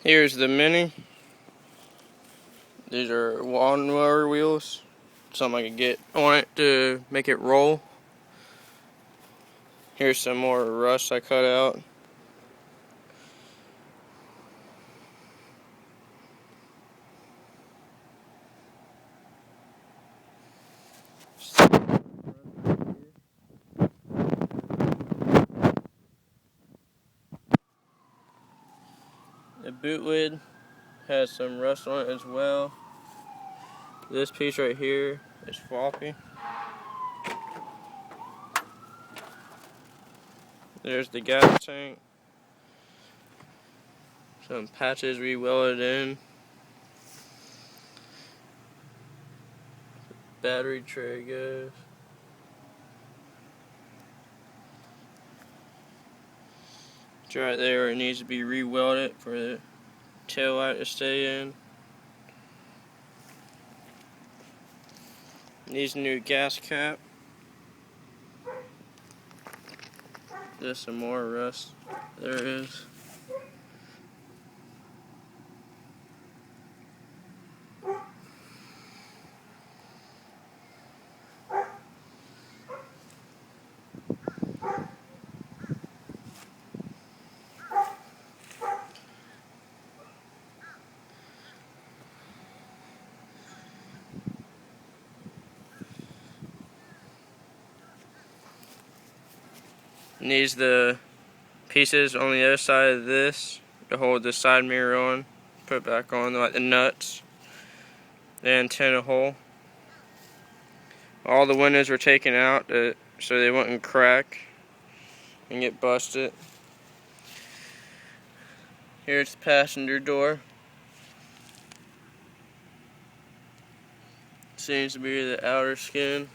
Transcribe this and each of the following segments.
Here's the Mini. These are lawnmower wheels. Something I could get on it to make it roll. Here's some more rust I cut out. The boot lid has some rust on it as well. This piece right here is floppy. There's the gas tank. Some patches we welded in. Battery tray goes. It's right there. It needs to be re-welded for the tail light to stay in. Needs a new gas cap. There's some more rust. There it is. Needs the pieces on the other side of this to hold the side mirror on. Put it back on, like the nuts. The antenna hole. All the windows were taken out so they wouldn't crack and get busted. Here's the passenger door. Seems to be the outer skin.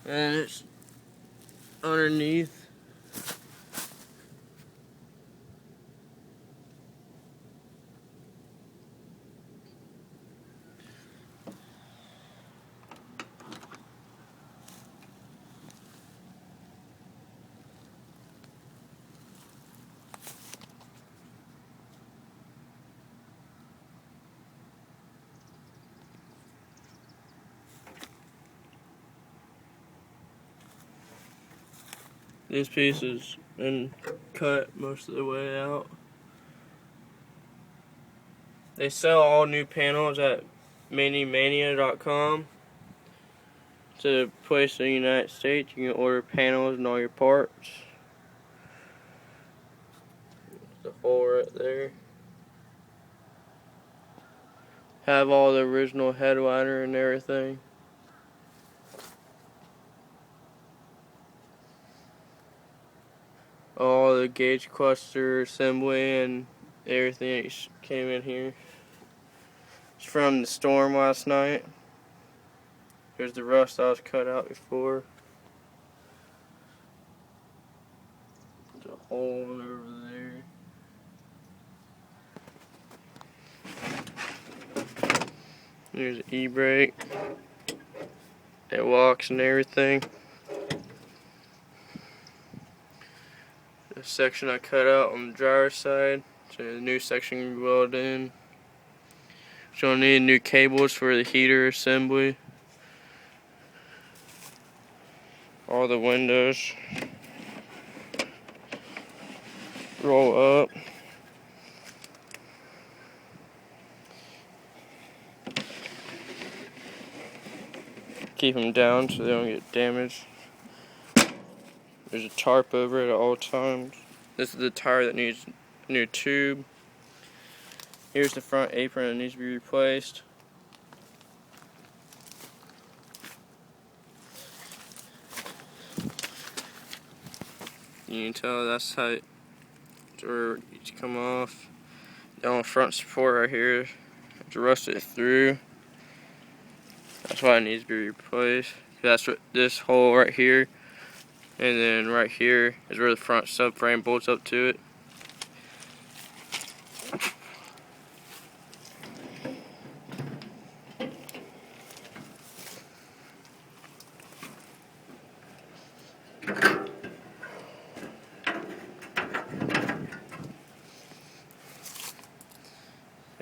And it's underneath. This piece has been cut most of the way out. They sell all new panels at minimania.com. It's a place in the United States. You can order panels and all your parts. The hole right there. Have all the original headliner and everything. All the gauge cluster assembly and everything that came in here. It's from the storm last night. There's the rust I was cut out before. There's a hole over there. There's an e-brake. It locks and everything. The section I cut out on the driver's side. So the new section we welded in. So I'll need new cables for the heater assembly. All the windows. Roll up. Keep them down so they don't get damaged. There's a tarp over it at all times. This is the tire that needs a new tube. Here's the front apron that needs to be replaced. You can tell that's how it needs to come off. The front support right here, it's rusted through. That's why it needs to be replaced. That's what this hole right here, and then right here is where the front subframe bolts up to it.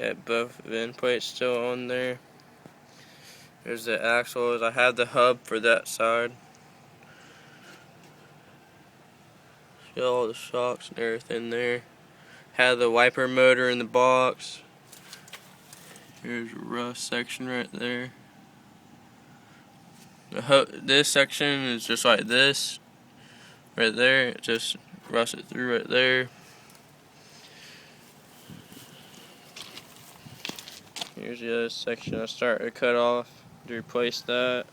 Got both end plates still on there. There's the axles. I have the hub for that side. Got all the shocks and everything there. Have the wiper motor in the box. Here's a rough section right there. This section is just like this. Right there. It just rusted through right there. Here's the other section I started to cut off to replace that.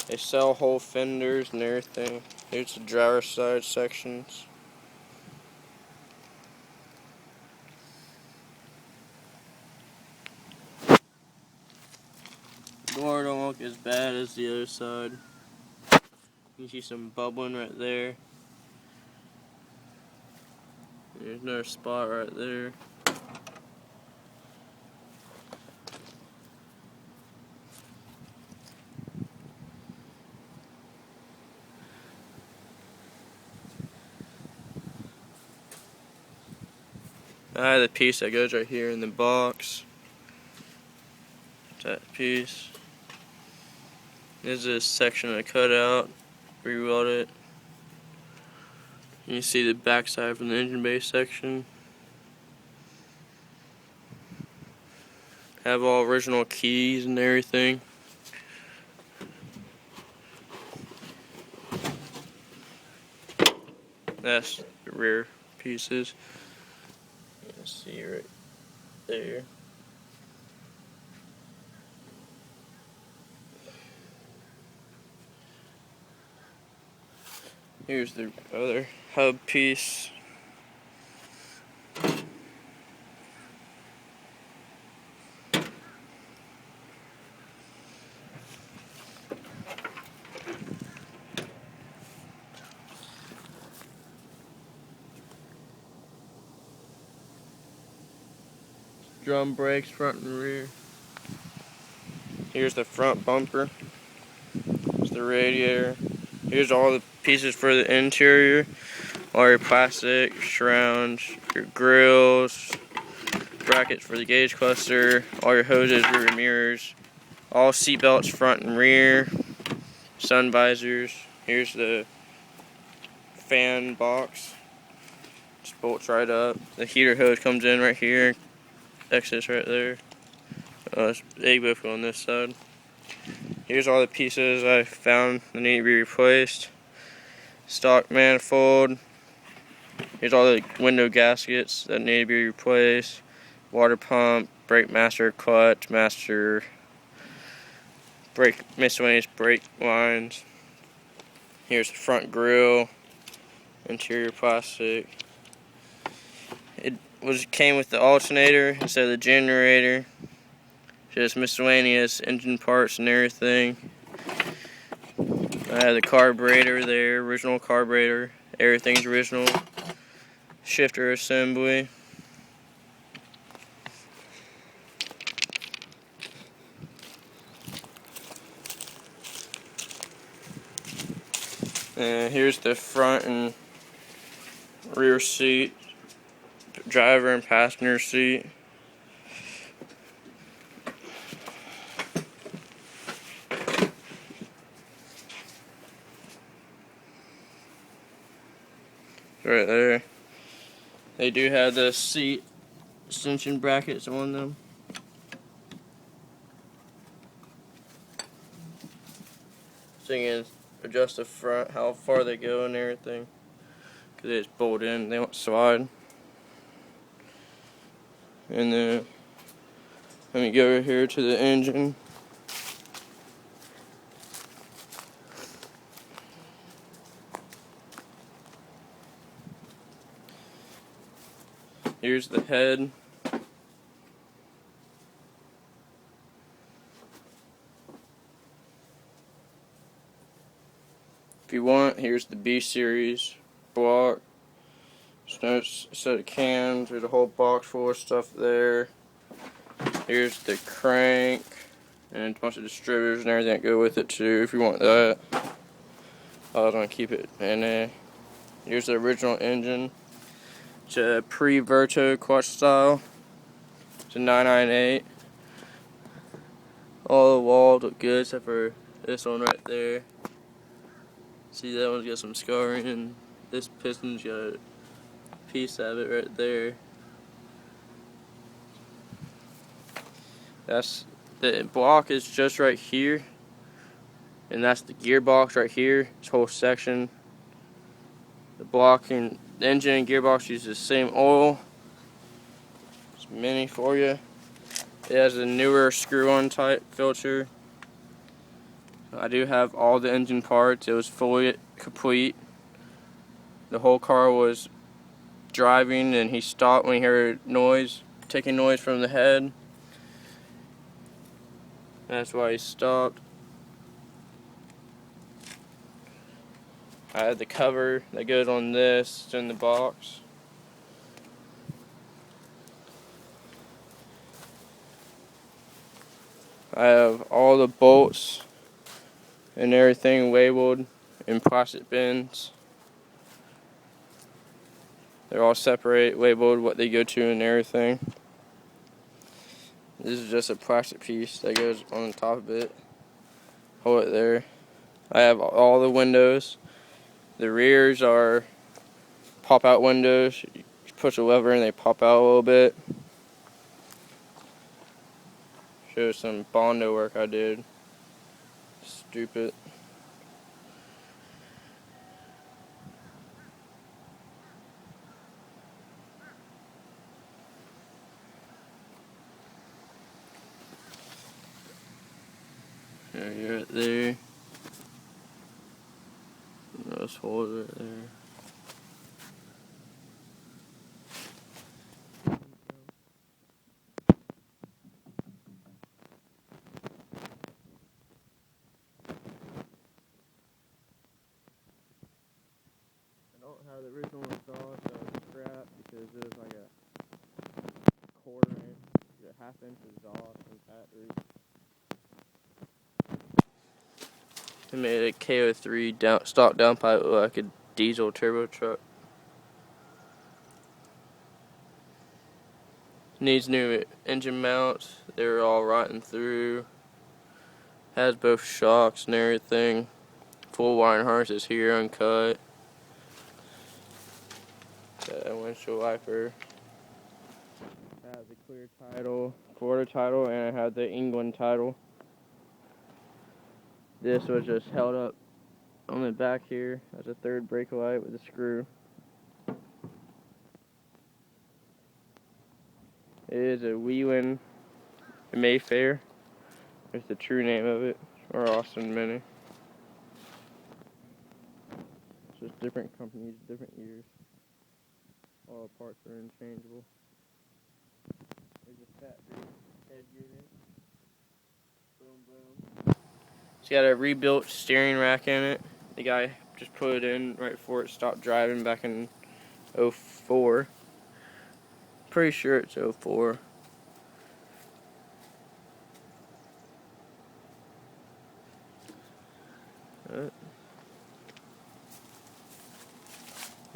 They sell whole fenders and everything. Here's the driver's side sections. Door don't look as bad as the other side. You can see some bubbling right there. There's another spot right there. I have the piece that goes right here in the box. That piece. There's this section I cut out, re-weld it. You see the backside from the engine bay section. Have all original keys and everything. That's the rear pieces. You can see right there. Here's the other hub piece. Drum brakes, front and rear. Here's the front bumper. Here's the radiator. Here's all the pieces for the interior. All your plastic, surrounds, your grills, brackets for the gauge cluster, all your hoses, rear mirrors, all seat belts front and rear, sun visors. Here's the fan box. Just bolts right up. The heater hose comes in right here. Exits right there. They both go on this side. Here's all the pieces I found that need to be replaced. Stock manifold. Here's all the window gaskets that need to be replaced. Water pump, brake master, clutch master, miscellaneous brake lines. Here's the front grille, interior plastic. It came with the alternator instead of the generator. Just miscellaneous engine parts and everything. I have the carburetor there, original carburetor. Everything's original. Shifter assembly. And here's the front and rear seat, driver and passenger seat. Right there. They do have the seat extension brackets on them. So you can adjust the front, how far they go and everything. Because it's bolted in, they don't slide. And then, let me go over here to the engine. Here's the head. If you want, here's the B series block. There's a set of cams. There's a whole box full of stuff there. Here's the crank and a bunch of distributors and everything that go with it too. If you want that, I was gonna keep it in there. Here's the original engine. It's a pre-Verto clutch style. It's a 998. All the walls look good except for this one right there. See, that one's got some scarring, and this piston's got a piece of it right there. That's the block is just right here, and that's the gearbox right here. This whole section. The block and the engine and gearbox use the same oil. It's mini for you. It has a newer screw-on type filter. I do have all the engine parts. It was fully complete. The whole car was driving, and he stopped when he heard noise, taking noise from the head. That's why he stopped. I had the cover that goes on this. It's in the box. I have all the bolts and everything labeled in plastic bins. They're all separate, labeled what they go to and everything. This is just a plastic piece that goes on the top of it. Hold it there. I have all the windows. The rears are pop-out windows. You push a lever and they pop out a little bit. Show some Bondo work I did. Stupid. There you're right there. Those holes right there. I don't have the original exhaust, so it's crap because it was like a quarter inch, a half inch exhaust and battery. I made a KO3 stock downpipe look like a diesel turbo truck. Needs new engine mounts. They were all rotting through. Has both shocks and everything. Full wiring harness is here, uncut. Got a windshield wiper. I have the clear title, Florida title, and I have the England title. This was just held up on the back here as a third brake light with a screw. It is a Whelen Mayfair. It's the true name of it, or Austin Mini. It's just different companies, different years. All the parts are interchangeable. There's a factory head unit. Boom, boom. It's got a rebuilt steering rack in it. The guy just put it in right before it stopped driving back in '04. Pretty sure it's '04.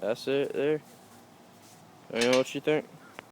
That's it there. Let me know what you think.